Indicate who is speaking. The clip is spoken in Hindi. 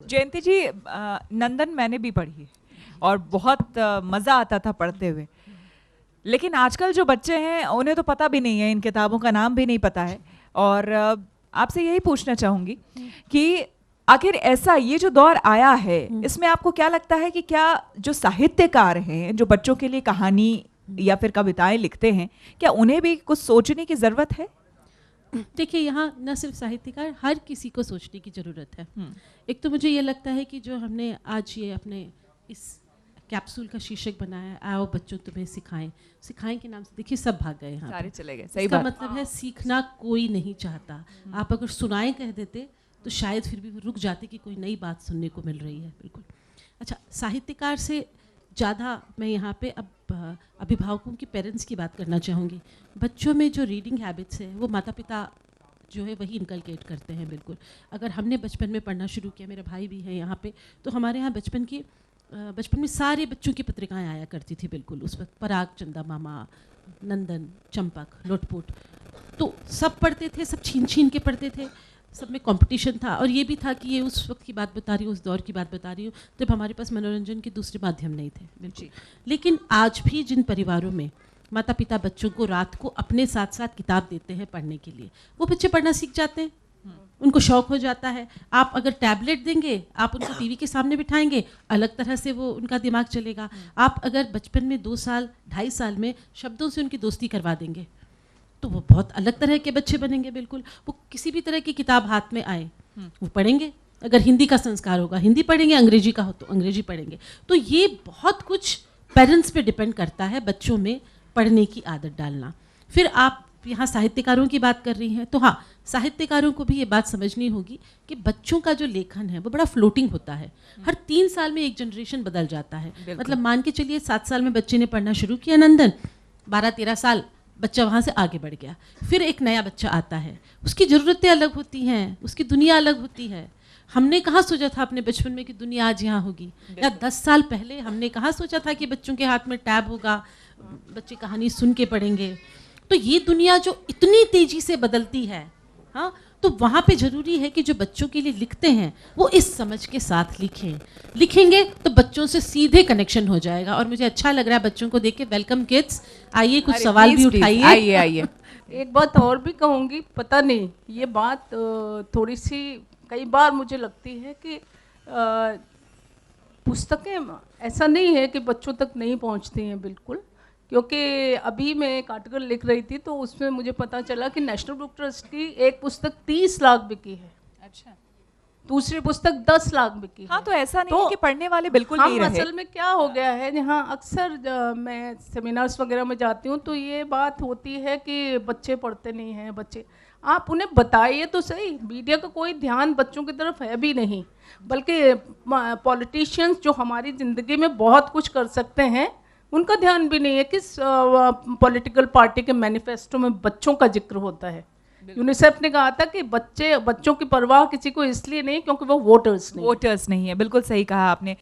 Speaker 1: जयंती जी, नंदन मैंने भी पढ़ी है और बहुत मज़ा आता था पढ़ते हुए। लेकिन आजकल जो बच्चे हैं उन्हें तो पता भी नहीं है, इन किताबों का नाम भी नहीं पता है। और आपसे यही पूछना चाहूँगी कि आखिर ऐसा ये जो दौर आया है, इसमें आपको क्या लगता है कि क्या जो साहित्यकार हैं, जो बच्चों के लिए कहानी या फिर कविताएं लिखते हैं, क्या उन्हें भी कुछ सोचने की ज़रूरत है?
Speaker 2: देखिए, यहाँ न सिर्फ साहित्यकार, हर किसी को सोचने की ज़रूरत है। एक तो मुझे ये लगता है कि जो हमने आज ये अपने इस कैप्सूल का शीर्षक बनाया है, आओ बच्चों तुम्हें सिखाएं, सिखाएं के नाम से देखिए सब भाग गए यहाँ,
Speaker 1: सारे चले गए। सही
Speaker 2: इसका
Speaker 1: बात।
Speaker 2: मतलब है सीखना कोई नहीं चाहता। आप अगर सुनाएं कह देते तो शायद फिर भी वो रुक जाते कि कोई नई बात सुनने को मिल रही है। बिल्कुल। अच्छा, साहित्यकार से ज़्यादा मैं यहाँ पे अब अभिभावकों की, पेरेंट्स की बात करना चाहूँगी। बच्चों में जो रीडिंग हैबिट्स है वो माता पिता जो है वही इनकलकेट करते हैं। बिल्कुल। अगर हमने बचपन में पढ़ना शुरू किया, मेरा भाई भी है यहाँ पे, तो हमारे यहाँ बचपन में सारे बच्चों की पत्रिकाएं आया करती थी। बिल्कुल। उस वक्त पराग, चंदा मामा, नंदन, चंपक, लोटपोट, तो सब पढ़ते थे, सब छीन छीन के पढ़ते थे, सब में कंपटीशन था। और ये भी था कि ये उस वक्त की बात बता रही हूँ, उस दौर की बात बता रही हूँ जब हमारे पास मनोरंजन के दूसरे माध्यम नहीं थे। बिल्कुल। लेकिन आज भी जिन परिवारों में माता पिता बच्चों को रात को अपने साथ साथ किताब देते हैं पढ़ने के लिए, वो बच्चे पढ़ना सीख जाते हैं, उनको शौक हो जाता है। आप अगर टैबलेट देंगे, आप उनको टीवी के सामने बिठाएंगे, अलग तरह से वो उनका दिमाग चलेगा। आप अगर बचपन में 2 साल 2.5 साल में शब्दों से उनकी दोस्ती करवा देंगे तो वो बहुत अलग तरह के बच्चे बनेंगे। बिल्कुल। वो किसी भी तरह की किताब हाथ में आए वो पढ़ेंगे। अगर हिंदी का संस्कार होगा हिंदी पढ़ेंगे, अंग्रेजी का हो तो अंग्रेजी पढ़ेंगे। तो ये बहुत कुछ पेरेंट्स पे डिपेंड करता है, बच्चों में पढ़ने की आदत डालना। फिर आप यहाँ साहित्यकारों की बात कर रही हैं, तो हाँ, साहित्यकारों को भी ये बात समझनी होगी कि बच्चों का जो लेखन है वो बड़ा फ्लोटिंग होता है। हर 3 साल में एक जनरेशन बदल जाता है। मतलब मान के चलिए 7 साल में बच्चे ने पढ़ना शुरू किया नंदन, 12-13 साल बच्चा वहाँ से आगे बढ़ गया, फिर एक नया बच्चा आता है, उसकी ज़रूरतें अलग होती हैं, उसकी दुनिया अलग होती है। हमने कहाँ सोचा था अपने बचपन में कि दुनिया आज यहाँ होगी, या 10 साल पहले हमने कहाँ सोचा था कि बच्चों के हाथ में टैब होगा, बच्चे कहानी सुन के पढ़ेंगे। तो ये दुनिया जो इतनी तेज़ी से बदलती है, हाँ, तो वहाँ पे ज़रूरी है कि जो बच्चों के लिए लिखते हैं वो इस समझ के साथ लिखेंगे तो बच्चों से सीधे कनेक्शन हो जाएगा। और मुझे अच्छा लग रहा है बच्चों को देख के। वेलकम किड्स, आइए कुछ सवाल भी उठाइए।
Speaker 1: आइए आइए।
Speaker 3: एक बात और भी कहूँगी, पता नहीं ये बात थोड़ी सी कई बार मुझे लगती है कि पुस्तकें ऐसा नहीं है कि बच्चों तक नहीं पहुँचती हैं, बिल्कुल। क्योंकि अभी मैं एक आर्टिकल लिख रही थी तो उसमें मुझे पता चला कि नेशनल बुक ट्रस्ट की एक पुस्तक 30 लाख बिकी है।
Speaker 1: अच्छा।
Speaker 3: दूसरी पुस्तक 10 लाख बिकी है।
Speaker 1: हाँ, तो ऐसा नहीं है कि पढ़ने वाले बिल्कुल नहीं रहे।
Speaker 3: असल में क्या हो गया है, यहाँ अक्सर मैं सेमिनार्स वगैरह में जाती हूँ तो ये बात होती है कि बच्चे पढ़ते नहीं हैं। बच्चे, आप उन्हें बताइए तो सही। मीडिया का कोई ध्यान बच्चों की तरफ है भी नहीं, बल्कि पॉलिटिशियंस जो हमारी ज़िंदगी में बहुत कुछ कर सकते हैं उनका ध्यान भी नहीं है। किस पॉलिटिकल पार्टी के मैनिफेस्टो में बच्चों का जिक्र होता है? यूनिसेफ ने कहा था कि बच्चों की परवाह किसी को इसलिए नहीं क्योंकि वो वोटर्स नहीं
Speaker 1: है। बिल्कुल सही कहा आपने।